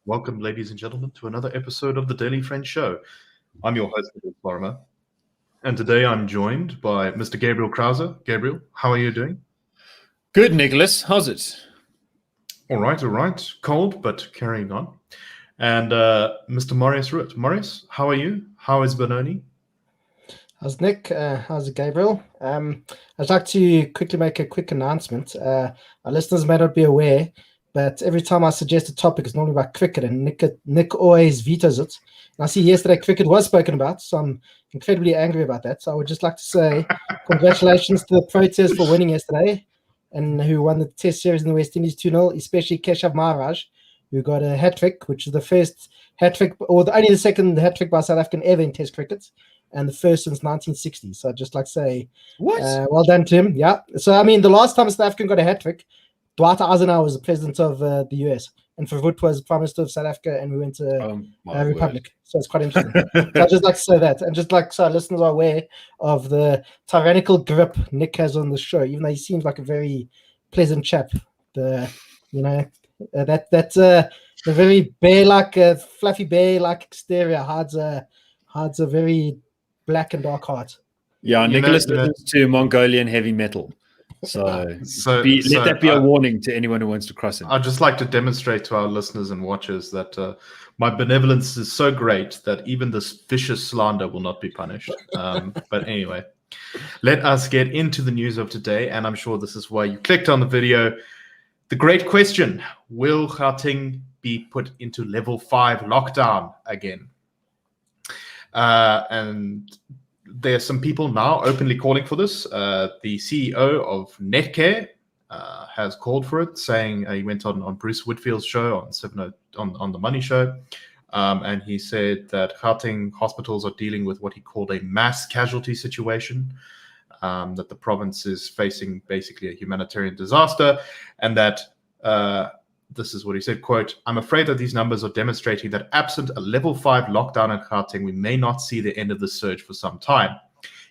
Welcome, ladies and gentlemen, to another episode of the Daily Friend Show. I'm your host, Lorimer, and today I'm joined by Mr. Gabriel Crouse. Gabriel, how are you doing? Good, Nicholas. How's it? All right. Cold, but carrying on. And Mr. Marius Roodt. Marius, how are you? How is Benoni? How's Nick? How's it, Gabriel? I'd like to quickly make a quick announcement. Our listeners may not be aware, but every time I suggest a topic, it's normally about cricket, and Nick always vetoes it. And I see yesterday cricket was spoken about, so I'm incredibly angry about that. So I would just like to say congratulations to the Proteas for winning yesterday, and who won the Test series in the West Indies 2-0, especially Keshav Maharaj, who got a hat-trick, which is the first hat-trick, or only the second hat-trick by South African ever in Test cricket, and the first since 1960. So I'd just like to say, well done to him. Yeah. So, I mean, the last time a South African got a hat-trick, Dwight Eisenhower was the president of the US, and Roodt was Prime Minister of South Africa, and we went to Republic. So it's quite interesting. So I'd just like to say that, and just like so our listeners are aware of the tyrannical grip Nick has on the show, even though he seems like a very pleasant chap. The very bear-like, fluffy bear-like exterior hides a very black and dark heart. Yeah, Nicholas listens to Mongolian heavy metal. So let that be a warning to anyone who wants to cross it. I'd just like to demonstrate to our listeners and watchers that my benevolence is so great that even this vicious slander will not be punished. But anyway, let us get into the news of today, and I'm sure this is why you clicked on the video. The great question: will Gauteng be put into level 5 lockdown again? And there are some people now openly calling for this. The CEO of Netcare has called for it, saying he went on Bruce Whitfield's show on the Money Show, and he said that Gauteng hospitals are dealing with what he called a mass casualty situation, that the province is facing basically a humanitarian disaster, and that this is what he said, quote, "I'm afraid that these numbers are demonstrating that absent a level 5 lockdown in Gauteng, we may not see the end of the surge for some time."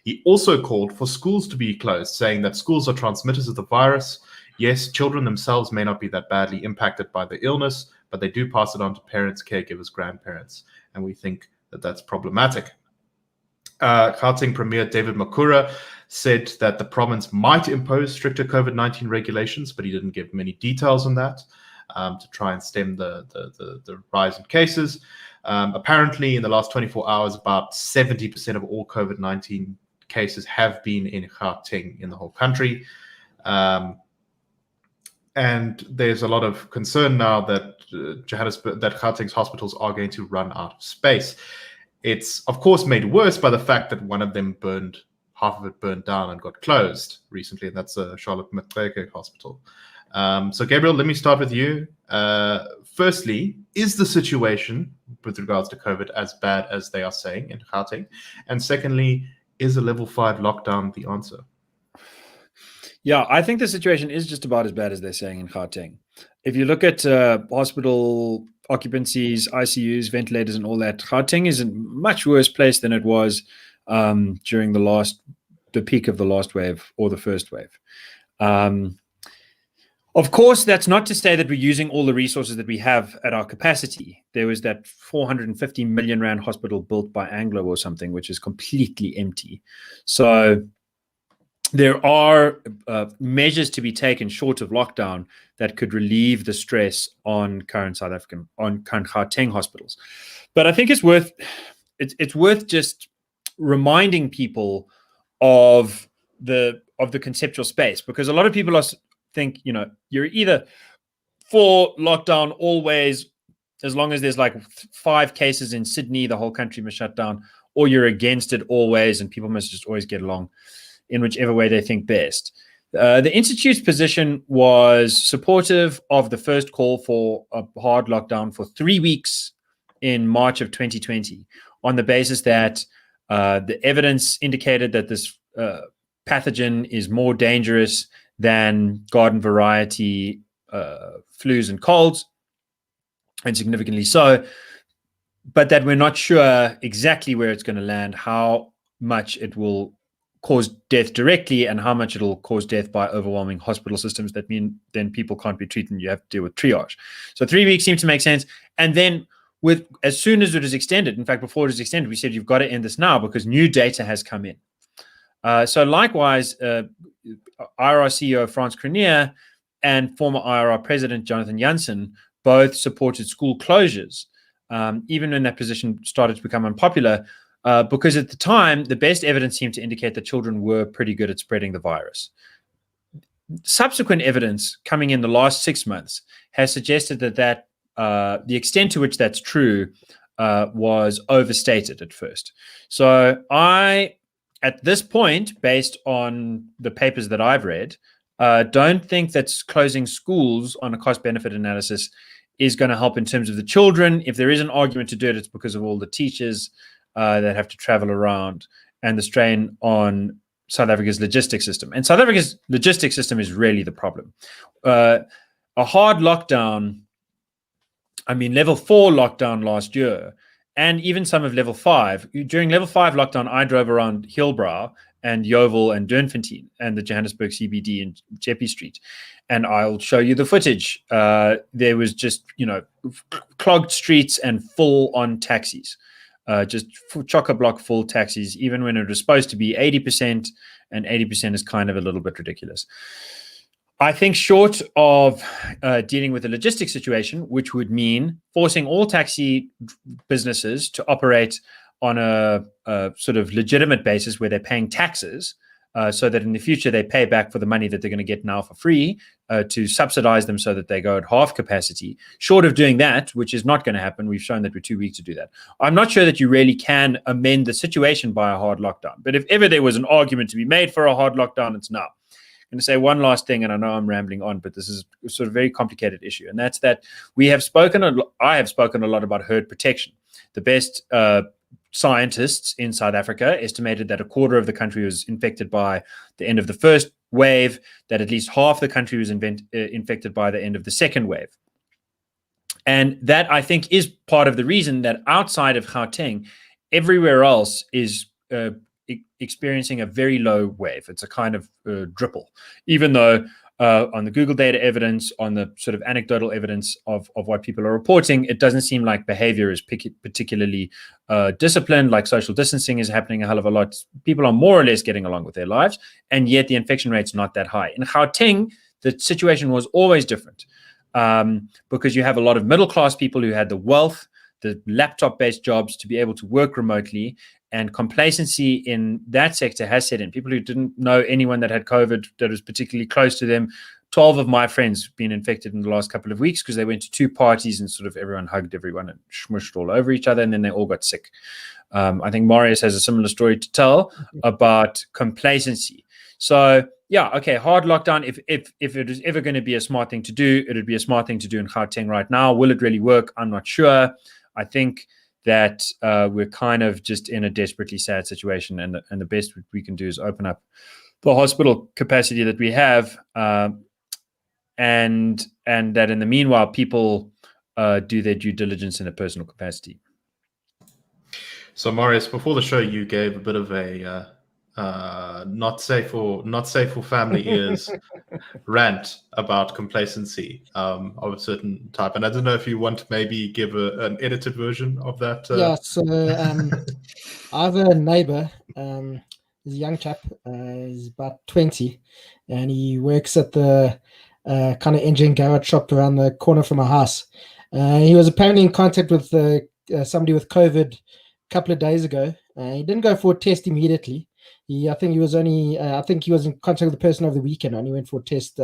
He also called for schools to be closed, saying that schools are transmitters of the virus. Yes, children themselves may not be that badly impacted by the illness, but they do pass it on to parents, caregivers, grandparents, and we think that that's problematic. Gauteng Premier David Makura said that the province might impose stricter COVID-19 regulations, but he didn't give many details on that. To try and stem the rise in cases. Apparently, in the last 24 hours, about 70% of all COVID-19 cases have been in Gauteng in the whole country. And there's a lot of concern now that that Gauteng's hospitals are going to run out of space. It's, of course, made worse by the fact that one of them half of it burned down and got closed recently, and that's Charlotte Maxeke Hospital. So, Gabriel, let me start with you. Firstly, is the situation with regards to COVID as bad as they are saying in Gauteng? And secondly, is a level 5 lockdown the answer? Yeah, I think the situation is just about as bad as they're saying in Gauteng. If you look at hospital occupancies, ICUs, ventilators, and all that, Gauteng is in a much worse place than it was during the peak of the last wave or the first wave. Of course, that's not to say that we're using all the resources that we have at our capacity. There was that 450 million rand hospital built by Anglo or something, which is completely empty. So there are measures to be taken short of lockdown that could relieve the stress on current Gauteng hospitals. But I think it's worth just reminding people of the conceptual space, because a lot of people think, you're either for lockdown always, as long as there's like 5 cases in Sydney, the whole country must shut down, or you're against it always and people must just always get along in whichever way they think best. The Institute's position was supportive of the first call for a hard lockdown for 3 weeks in March of 2020 on the basis that the evidence indicated that this pathogen is more dangerous than garden variety flus and colds, and significantly so, but that we're not sure exactly where it's going to land, how much it will cause death directly and how much it'll cause death by overwhelming hospital systems that mean then people can't be treated and you have to deal with triage. So 3 weeks seemed to make sense. And then as soon as it is extended, in fact, before it is extended, we said you've got to end this now because new data has come in. So likewise, IRR CEO Frans Cronje and former IRR President Jonathan Jansen both supported school closures, even when that position started to become unpopular, because at the time, the best evidence seemed to indicate that children were pretty good at spreading the virus. Subsequent evidence coming in the last 6 months has suggested that the extent to which that's true was overstated at first. So at this point, based on the papers that I've read, don't think that closing schools on a cost-benefit analysis is going to help in terms of the children. If there is an argument to do it, it's because of all the teachers that have to travel around and the strain on South Africa's logistics system. And South Africa's logistics system is really the problem. A hard lockdown, I mean, level 4 lockdown last year, and even some of level 5. During level 5 lockdown, I drove around Hillbrow and Yeovil and Durnfontein and the Johannesburg CBD and Jeppe Street. And I'll show you the footage. There was just, clogged streets and full on taxis. Just chock-a-block full taxis, even when it was supposed to be 80%, and 80% is kind of a little bit ridiculous. I think short of dealing with the logistics situation, which would mean forcing all taxi businesses to operate on a sort of legitimate basis where they're paying taxes, so that in the future they pay back for the money that they're going to get now for free, to subsidize them so that they go at half capacity. Short of doing that, which is not going to happen, we've shown that we're too weak to do that. I'm not sure that you really can amend the situation by a hard lockdown. But if ever there was an argument to be made for a hard lockdown, it's now. I'm going to say one last thing, and I know I'm rambling on, but this is a sort of very complicated issue, and that's that I have spoken a lot about herd protection. The best scientists in South Africa estimated that a quarter of the country was infected by the end of the first wave, that at least half the country was infected by the end of the second wave. And that, I think, is part of the reason that outside of Gauteng, everywhere else is experiencing a very low wave. It's a kind of dripple, even though on the Google data evidence, on the sort of anecdotal evidence of what people are reporting, it doesn't seem like behavior is particularly disciplined, like social distancing is happening a hell of a lot. People are more or less getting along with their lives, and yet the infection rate's not that high. In Gauteng, the situation was always different, because you have a lot of middle-class people who had the wealth, the laptop-based jobs to be able to work remotely, and complacency in that sector has set in. People who didn't know anyone that had COVID that was particularly close to them. 12 of my friends have been infected in the last couple of weeks because they went to 2 parties and sort of everyone hugged everyone and smushed all over each other, and then they all got sick. I think Marius has a similar story to tell about complacency. So yeah, okay, hard lockdown. If it is ever going to be a smart thing to do, it would be a smart thing to do in Gauteng right now. Will it really work? I'm not sure. I think that we're kind of just in a desperately sad situation, and the best we can do is open up the hospital capacity that we have, and that in the meanwhile people do their due diligence in a personal capacity. So Marius, before the show, you gave a bit of a not safe for family ears rant about complacency of a certain type, and I don't know if you want to maybe give an edited version of that. Yeah, so I have a neighbor. He's a young chap. He's about 20, and he works at the kind of engine garage shop around the corner from our house. He was apparently in contact with somebody with COVID a couple of days ago. He didn't go for a test immediately. I think he was in contact with the person over the weekend. Only went for a test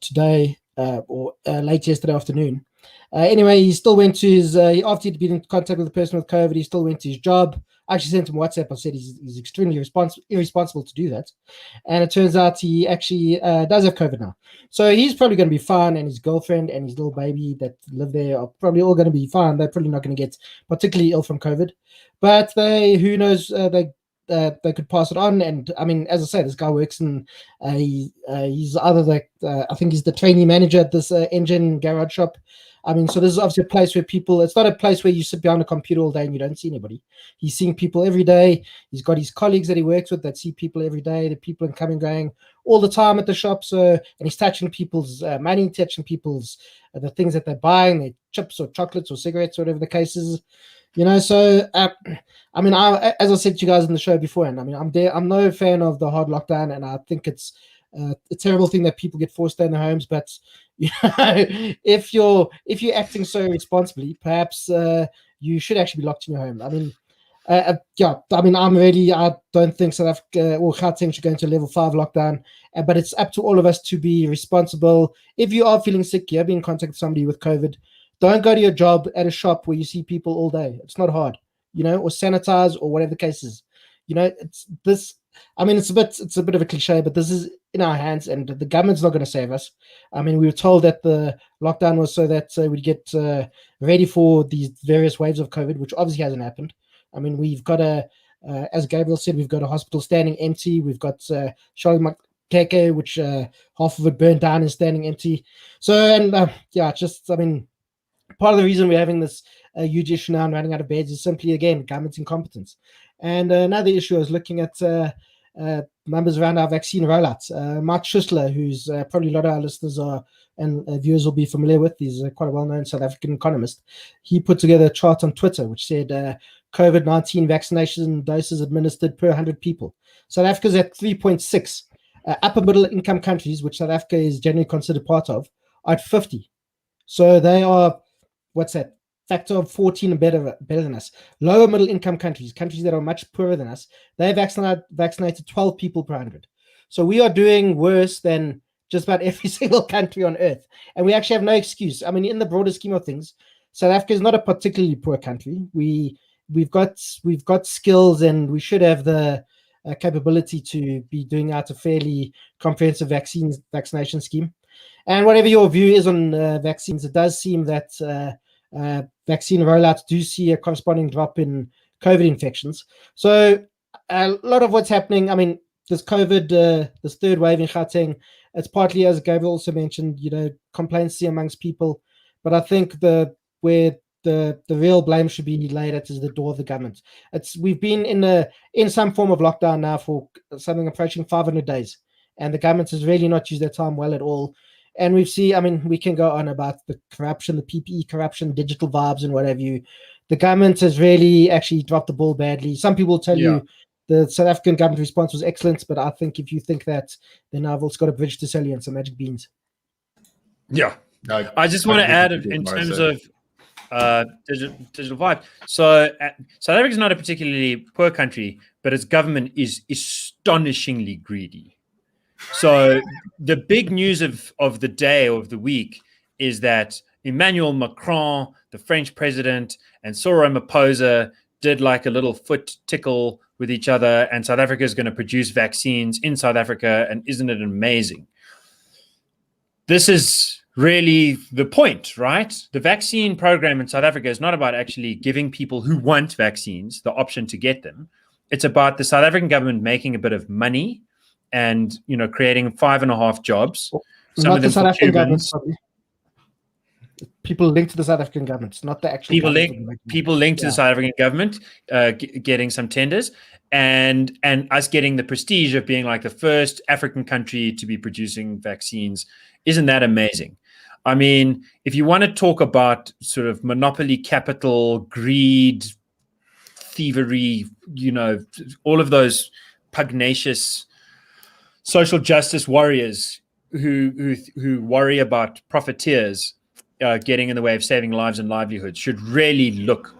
today or late yesterday afternoon. Anyway, he still went to his after he'd been in contact with the person with COVID. He still went to his job. I actually sent him WhatsApp. I said he's extremely irresponsible to do that, and it turns out he actually does have COVID now. So he's probably going to be fine, and his girlfriend and his little baby that live there are probably all going to be fine. They're probably not going to get particularly ill from COVID, but who knows? They could pass it on. And I mean, as I say, this guy works in he's either I think he's the trainee manager at this engine garage shop, I mean, so this is obviously a place where people, it's not a place where you sit behind a computer all day and you don't see anybody. He's seeing people every day. He's got his colleagues that he works with that see people every day. The people are coming, going all the time at the shop. So, and he's touching people's money, touching people's, the things that they're buying, their chips or chocolates or cigarettes, whatever the case is. You know, so, I mean, as I said to you guys in the show before, and I mean, I'm no fan of the hard lockdown, and I think it's a terrible thing that people get forced to stay in their homes. But you know, if you're acting so responsibly, perhaps you should actually be locked in your home. I mean, yeah, I mean, I don't think South Africa or Gauteng should go into level 5 lockdown, but it's up to all of us to be responsible. If you are feeling sick, you have been in contact with somebody with COVID, don't go to your job at a shop where you see people all day. It's not hard, you know, or sanitize or whatever the case is. You know, it's this. I mean, it's a bit of a cliche, but this is in our hands, and the government's not going to save us. I mean, we were told that the lockdown was so that we'd get ready for these various waves of COVID, which obviously hasn't happened. I mean, we've got as Gabriel said, we've got a hospital standing empty. We've got Charlie Makeke, which half of it burned down and standing empty. So, and yeah, just, I mean, part of the reason we're having this huge issue now and running out of beds is simply, again, government's incompetence. And another issue, I was looking at numbers around our vaccine rollouts. Mark Schussler, who's probably a lot of our listeners and viewers will be familiar with, he's quite a well-known South African economist. He put together a chart on Twitter which said COVID-19 vaccination doses administered per 100 people. South Africa's at 3.6. Upper middle income countries, which South Africa is generally considered part of, are at 50. So they are, what's that, factor of 14 better than us. Lower middle income countries that are much poorer than us, they vaccinated 12 people per 100. So we are doing worse than just about every single country on earth. And we actually have no excuse. I mean, in the broader scheme of things, South Africa is not a particularly poor country. We've got skills, and we should have the capability to be doing out a fairly comprehensive vaccination scheme. And whatever your view is on vaccines, it does seem that vaccine rollouts do see a corresponding drop in COVID infections. So a lot of what's happening, I mean, this COVID, this third wave in Gauteng, it's partly, as Gabriel also mentioned, you know, complacency amongst people. But I think where the real blame should be laid at is the door of the government. We've been in some form of lockdown now for something approaching 500 days, and the government has really not used their time well at all. And I mean, we can go on about the corruption, the PPE corruption, digital vibes and what have you. The government has really actually dropped the ball badly. Some people tell you the South African government response was excellent, but I think if you think that, then I've also got a bridge to sell you and some magic beans. Yeah. I just want to add in terms of digital vibe. So South Africa is not a particularly poor country, but its government is astonishingly greedy. So the big news of the day or of the week is that Emmanuel Macron, the French president, and Cyril Ramaphosa did like a little foot tickle with each other, and South Africa is going to produce vaccines in South Africa, and isn't it amazing? This is really the point, right? The vaccine program in South Africa is not about actually giving people who want vaccines the option to get them. It's about the South African government making a bit of money and, you know, creating 5.5 jobs. Some of them South African government, people linked to the South African government, it's not the actual people linked to the South African government, getting some tenders, and us getting the prestige of being like the first African country to be producing vaccines. Isn't that amazing? I mean, if you want to talk about sort of monopoly capital, greed, thievery, you know, all of those pugnacious social justice warriors who worry about profiteers getting in the way of saving lives and livelihoods should really look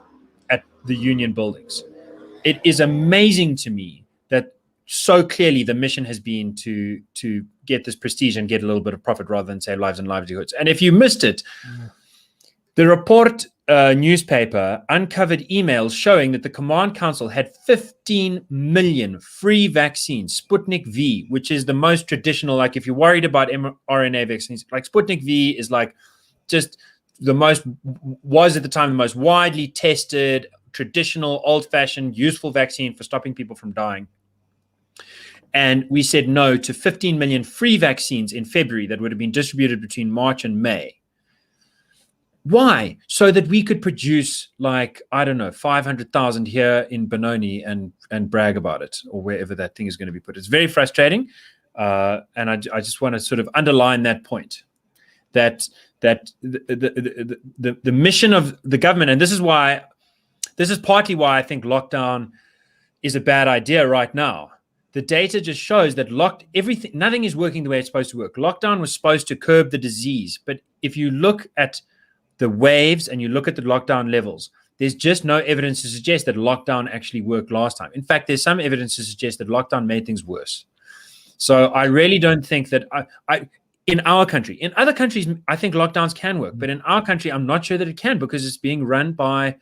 at the union buildings. It is amazing to me that so clearly the mission has been to get this prestige and get a little bit of profit rather than save lives and livelihoods. And if you missed it, the Report newspaper uncovered emails showing that the Command Council had 15 million free vaccines, Sputnik V, which is the most traditional, like if you're worried about mRNA vaccines, like Sputnik V is like just was at the time the most widely tested, traditional, old-fashioned, useful vaccine for stopping people from dying. And we said no to 15 million free vaccines in February that would have been distributed between March and May. Why? So that we could produce, like, I don't know, 500,000 here in Benoni and brag about it, or wherever that thing is going to be put. It's very frustrating. And I just want to sort of underline that point, that the mission of the government, and this is partly why I think lockdown is a bad idea right now. The data just shows that nothing is working the way it's supposed to work. Lockdown was supposed to curb the disease, but if you look at the waves and you look at the lockdown levels, there's just no evidence to suggest that lockdown actually worked last time. In fact, there's some evidence to suggest that lockdown made things worse. So I really don't think that in our country, in other countries, I think lockdowns can work, but in our country, I'm not sure that it can, because it's being run by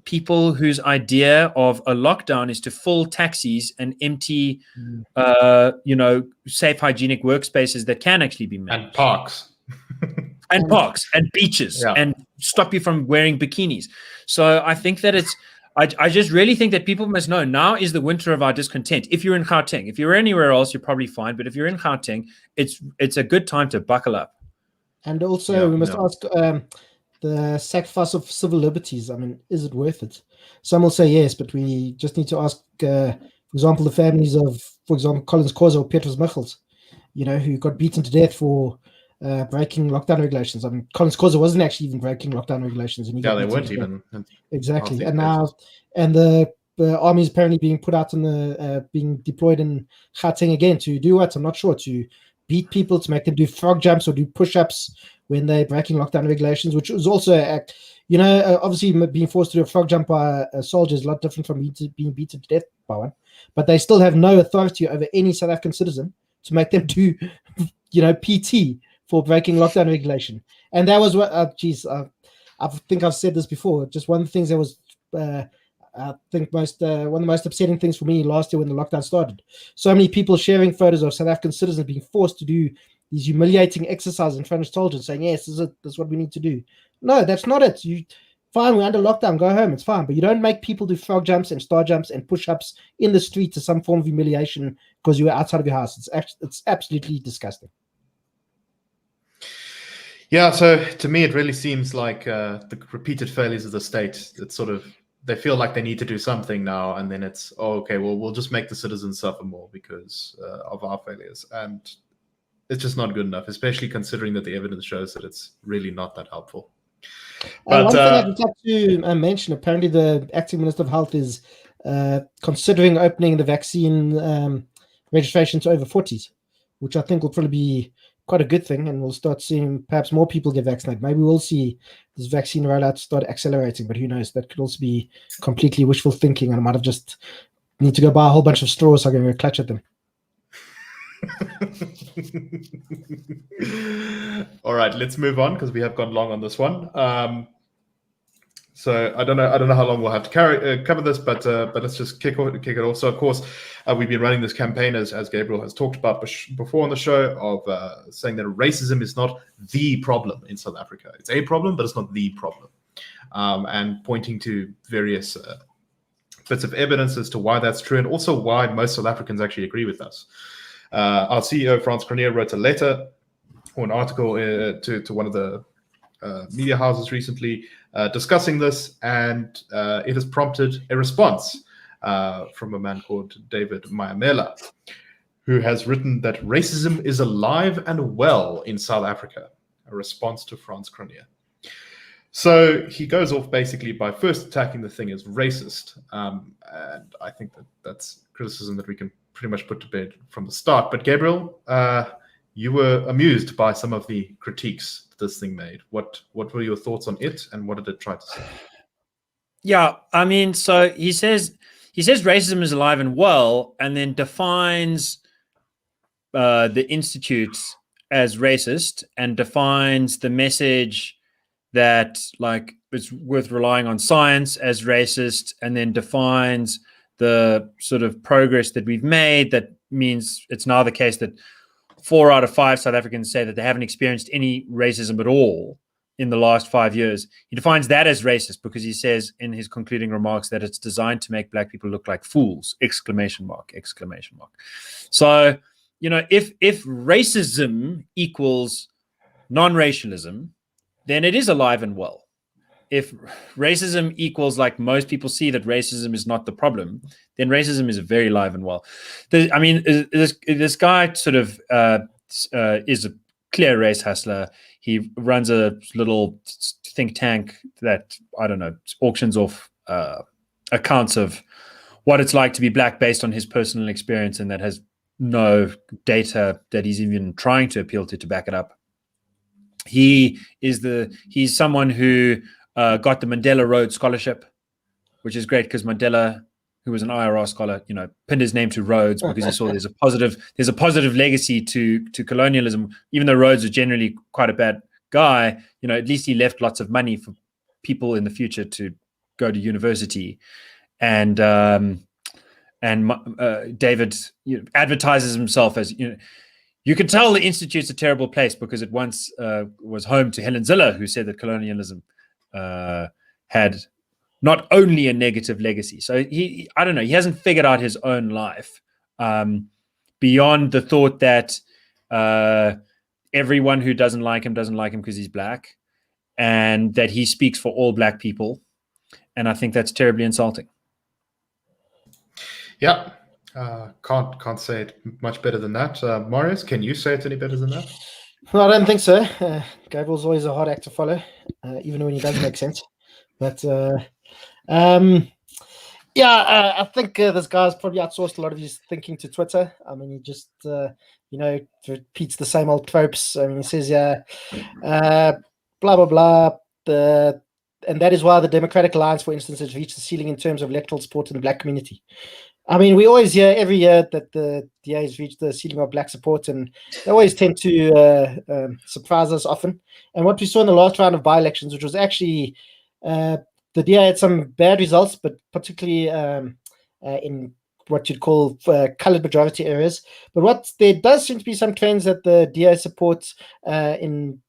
people whose idea of a lockdown is to fill taxis and empty, safe, hygienic workspaces that can actually be managed. And parks. And parks and beaches, and stop you from wearing bikinis. So I think that I just really think that people must know now is the winter of our discontent. If you're in Gauteng, if you're anywhere else, you're probably fine. But if you're in Gauteng, it's a good time to buckle up. And also, we must ask the sacrifice of civil liberties. I mean, is it worth it? Some will say yes, but we just need to ask, for example, the families of, for example, Collins Khoza or Petrus Michels, who got beaten to death for breaking lockdown regulations. I mean, Collins Khoza wasn't actually even breaking lockdown regulations, and he got they weren't even exactly. And now, and the army is apparently being put out being deployed in Gauteng again to do what? I'm not sure. To beat people, to make them do frog jumps or do push-ups when they're breaking lockdown regulations, which was also obviously being forced to do a frog jump by a soldier is a lot different from being beaten to death by one. But they still have no authority over any South African citizen to make them do, PT for breaking lockdown regulation. And that was what, I think I've said this before. Just one of the things that was, I think one of the most upsetting things for me last year when the lockdown started. So many people sharing photos of South African citizens being forced to do these humiliating exercises in front of soldiers, saying, yes, this is what we need to do. No, that's not it. Fine, we're under lockdown, go home, it's fine. But you don't make people do frog jumps and star jumps and push-ups in the street to some form of humiliation because you were outside of your house. It's absolutely disgusting. Yeah, so to me, it really seems like the repeated failures of the state. It's sort of, they feel like they need to do something now, and then it's, okay, well, we'll just make the citizens suffer more because of our failures. And it's just not good enough, especially considering that the evidence shows that it's really not that helpful. But one thing I'd like to mention, apparently the acting Minister of Health is considering opening the vaccine registration to over 40s, which I think will probably be quite a good thing, and we'll start seeing perhaps more people get vaccinated. Maybe we'll see this vaccine rollout start accelerating, but who knows? That could also be completely wishful thinking, and I might have just need to go buy a whole bunch of straws so I can go clutch at them. All right, let's move on because we have gone long on this one. So I don't know how long we'll have to cover this, but let's just kick it off. So of course, we've been running this campaign as Gabriel has talked about before on the show of saying that racism is not the problem in South Africa. It's a problem, but it's not the problem, and pointing to various bits of evidence as to why that's true, and also why most South Africans actually agree with us. Our CEO, Frans Cronje, wrote a letter or an article to one of the media houses recently discussing this, and it has prompted a response from a man called David Mayamela, who has written that racism is alive and well in South Africa, a response to Frans Cronje. So he goes off basically by first attacking the thing as racist, and I think that's criticism that we can pretty much put to bed from the start. But Gabriel, you were amused by some of the critiques this thing made. What were your thoughts on it, and what did it try to say? Yeah, I mean, so he says racism is alive and well, and then defines the institutes as racist, and defines the message that like it's worth relying on science as racist, and then defines the sort of progress that we've made. That means it's now the case that 4 out of 5 South Africans say that they haven't experienced any racism at all in the last 5 years. He defines that as racist because he says in his concluding remarks that it's designed to make black people look like fools, ! So, if racism equals non-racialism, then it is alive and well. If racism equals like most people see that racism is not the problem, then racism is very alive and well. This guy sort of is a clear race hustler. He runs a little think tank that, I don't know, auctions off accounts of what it's like to be black based on his personal experience, and that has no data that he's even trying to appeal to back it up. He's someone who got the Mandela Rhodes Scholarship, which is great because Mandela, who was an IRR scholar, pinned his name to Rhodes because he saw there's a positive legacy to colonialism. Even though Rhodes was generally quite a bad guy, at least he left lots of money for people in the future to go to university. And David advertises himself as, you can tell the Institute's a terrible place because it once was home to Helen Ziller, who said that colonialism had not only a negative legacy. So he hasn't figured out his own life beyond the thought that everyone who doesn't like him because he's black, and that he speaks for all black people. And I think that's terribly insulting. Yeah, can't say it much better than that. Marius, can you say it any better than that? No, I don't think so. Gabriel's always a hard act to follow, even when he does make sense. But I think this guy's probably outsourced a lot of his thinking to Twitter. I mean, he just repeats the same old tropes. I mean, he says, blah blah blah. And that is why the Democratic Alliance, for instance, has reached the ceiling in terms of electoral support in the black community. I mean, we always hear every year that the DA has reached the ceiling of black support, and they always tend to surprise us often. And what we saw in the last round of by-elections, which was actually the DA had some bad results, but particularly in what you'd call coloured majority areas. But there does seem to be some trends that the DA supports in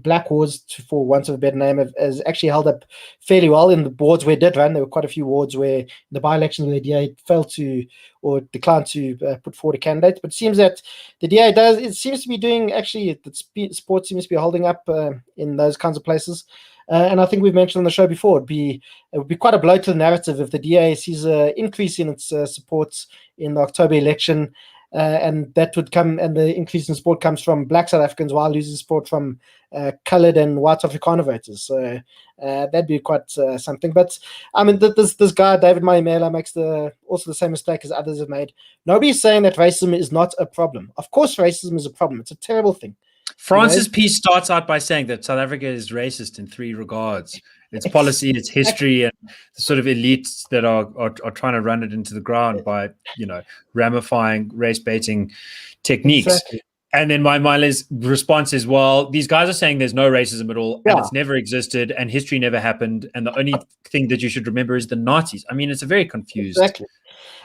black wards, for want of a better name, has actually held up fairly well in the wards where it did run. There were quite a few wards where the by-elections where the DA failed to or declined to put forward a candidate. But it seems that the DA seems to be doing, actually, the support seems to be holding up in those kinds of places. And I think we've mentioned on the show before, it would be quite a blow to the narrative if the DA sees an increase in its supports in the October election. And that would come, and the increase in support comes from black South Africans while losing support from coloured and white Afrikaner voters. So that'd be quite something. But I mean, this guy, David Mayimela, makes also the same mistake as others have made. Nobody's saying that racism is not a problem. Of course, racism is a problem. It's a terrible thing. France's piece starts out by saying that South Africa is racist in three regards: its policy, its history, and the sort of elites that are trying to run it into the ground by, ramifying race baiting techniques. Exactly. And then Maimala's response is, well, these guys are saying there's no racism at all, and it's never existed, and history never happened, and the only thing that you should remember is the Nazis. I mean, it's a very confused. Exactly.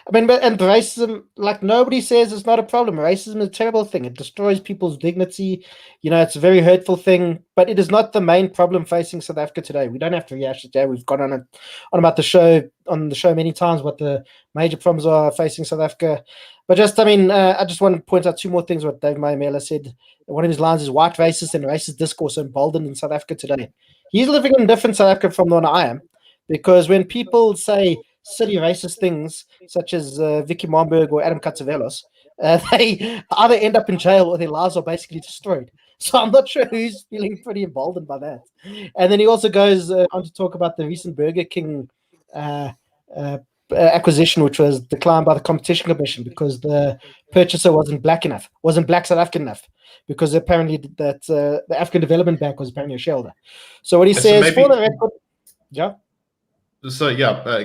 I mean, and racism, like, nobody says it's not a problem. Racism is a terrible thing. It destroys people's dignity. It's a very hurtful thing, but it is not the main problem facing South Africa today. We don't have to rehash it today. We've gone on about the show many times what the major problems are facing South Africa. But I just want to point out two more things what Dave Mayimela said. One of his lines is white racist and racist discourse emboldened in South Africa today. He's living in a different South Africa from the one I am, because when people say silly racist things such as Vicky Momberg or Adam Katsavelos, they either end up in jail or their lives are basically destroyed. So I'm not sure who's feeling pretty emboldened by that. And then he also goes on to talk about the recent Burger King acquisition, which was declined by the Competition Commission because the purchaser wasn't black South African enough, because apparently that the African Development Bank was apparently a shareholder. So what he says, for the record,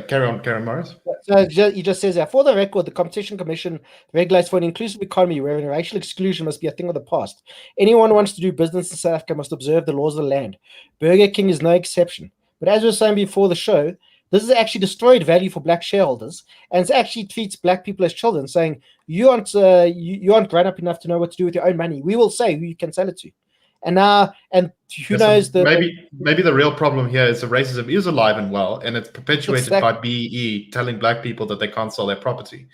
carry on, Marius. So he just says that, for the record, the Competition Commission regulates for an inclusive economy wherein racial exclusion must be a thing of the past. Anyone who wants to do business in South Africa must observe the laws of the land. Burger King is no exception. But as we were saying before the show, this has actually destroyed value for black shareholders, and it actually treats black people as children, saying, you aren't grown up enough to know what to do with your own money. We will say who you can sell it to. And who knows? Maybe the real problem here is the racism is alive and well, and it's perpetuated by BEE telling black people that they can't sell their property.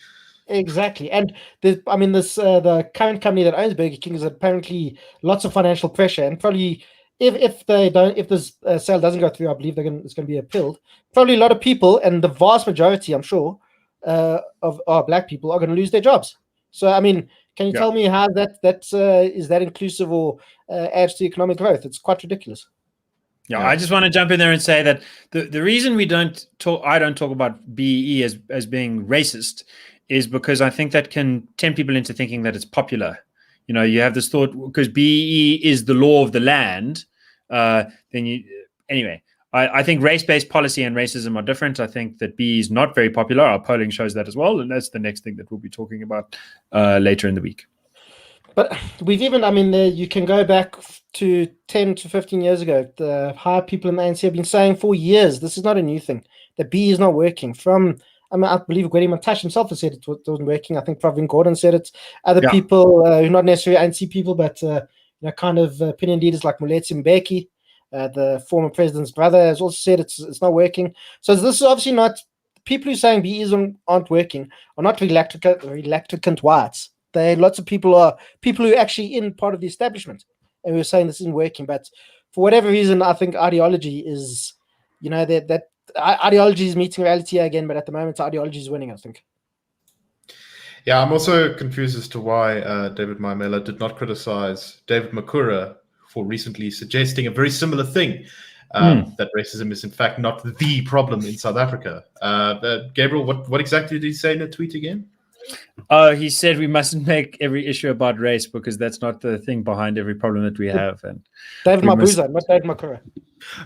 Exactly. And the current company that owns Burger King is apparently lots of financial pressure, and probably if they don't, if this sale doesn't go through, I believe it's going to be appealed. Probably a lot of people, and the vast majority, I'm sure, of black people are going to lose their jobs. So, I mean, can you tell me how that is that inclusive or adds to economic growth? It's quite ridiculous. Yeah, I just want to jump in there and say that the reason I don't talk about BEE as being racist is because I think that can tempt people into thinking that it's popular. You know, you have this thought because BEE is the law of the land. Anyway, I think race-based policy and racism are different. I think that BEE is not very popular. Our polling shows that as well, and that's the next thing that we'll be talking about later in the week. But we've even, I mean, you can go back to 10 to 15 years ago. The higher people in the ANC have been saying for years, this is not a new thing. The BEE is not working. I believe Gwede Montash himself has said it wasn't working. I think Pravin Gordhan said it. Other people who are not necessarily ANC people, but kind of opinion leaders like Moletsi Mbeki, the former president's brother, has also said it's not working. So this is obviously not, people who are saying BEs aren't working are not reluctant whites. Lots of people are people who are actually in part of the establishment, and we're saying this isn't working. But for whatever reason, I think ideology is, that ideology is meeting reality again. But at the moment, ideology is winning, I think. Yeah, I'm also confused as to why David Maimela did not criticize David Makura for recently suggesting a very similar thing, that racism is in fact not the problem in South Africa. Gabriel, what exactly did he say in a tweet again? He said we mustn't make every issue about race because that's not the thing behind every problem that we have. And David Mabuza, not David Makura.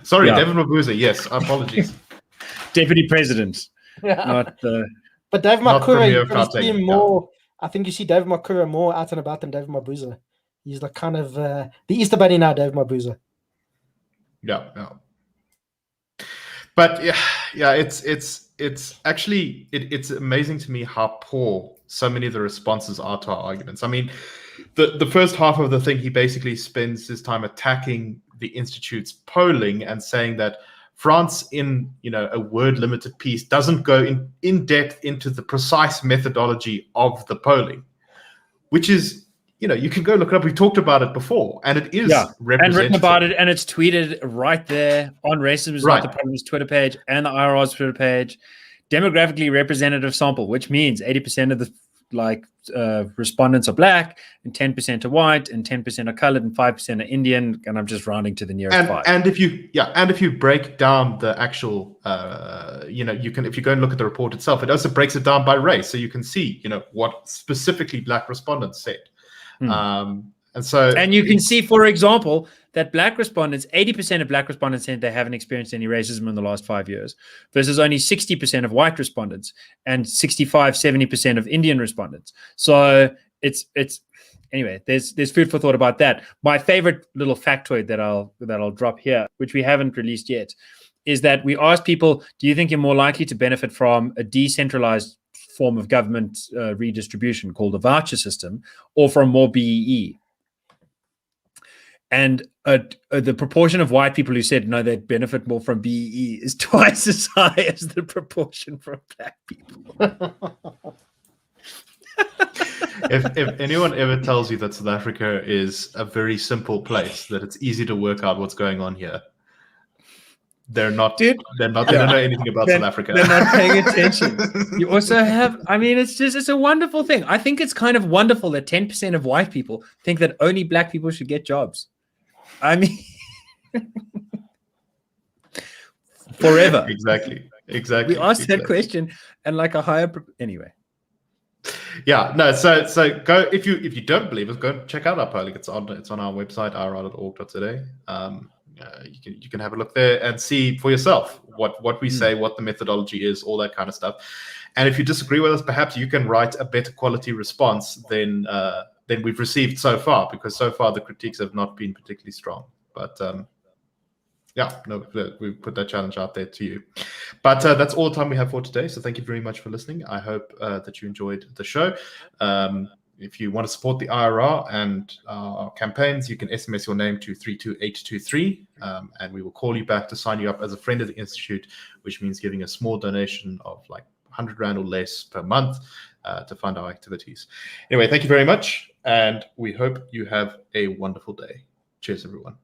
Sorry, David Mabuza. Yes, apologies. Deputy President, not. But David Makura, you see him more. I think you see David Makura more out and about than David Mabuza. He's like kind of the Easter Bunny now, David Mabuza. Yeah. But yeah, it's actually it's amazing to me how poor so many of the responses are to our arguments. I mean, the first half of the thing, he basically spends his time attacking the Institute's polling and saying that France, in a word limited piece, doesn't go in depth into the precise methodology of the polling, which is, you can go look it up. We talked about it before, and it is representative. And written about it, and it's tweeted right there on Racism is Not the Problem's Twitter page and the IRR's Twitter page. Demographically representative sample, which means 80% of the respondents are black, and 10% are white, and 10% are colored, and 5% are Indian. And I'm just rounding to the nearest 5. And if you break down the actual, you can, if you go and look at the report itself, it also breaks it down by race, so you can see, what specifically black respondents said. And you can see, for example, that black respondents, 80% of black respondents said they haven't experienced any racism in the last 5 years, versus only 60% of white respondents and 65-70% of Indian respondents. So it's anyway, there's food for thought about that. My favorite little factoid that I'll drop here, which we haven't released yet, is that we asked people, do you think you're more likely to benefit from a decentralized form of government redistribution called a voucher system, or from more BEE? And the proportion of white people who said no, they'd benefit more from BEE is twice as high as the proportion from black people. If anyone ever tells you that South Africa is a very simple place, that it's easy to work out what's going on here, they're not. They don't know anything about South Africa. They're not paying attention. You also have, it's a wonderful thing. I think it's kind of wonderful that 10% of white people think that only black people should get jobs. Forever. Exactly. We asked that question, and like a higher anyway. Yeah, no. So go, if you don't believe us, go check out our polling. It's on our website, irr.org.za. You can have a look there and see for yourself what we say, what the methodology is, all that kind of stuff. And if you disagree with us, perhaps you can write a better quality response than we've received so far, because so far the critiques have not been particularly strong. But we put that challenge out there to you. But that's all the time we have for today. So thank you very much for listening. I hope that you enjoyed the show. If you want to support the IRR and our campaigns, you can SMS your name to 32823, and we will call you back to sign you up as a friend of the Institute, which means giving a small donation of like 100 Rand or less per month to fund our activities. Anyway, thank you very much, and we hope you have a wonderful day. Cheers, everyone.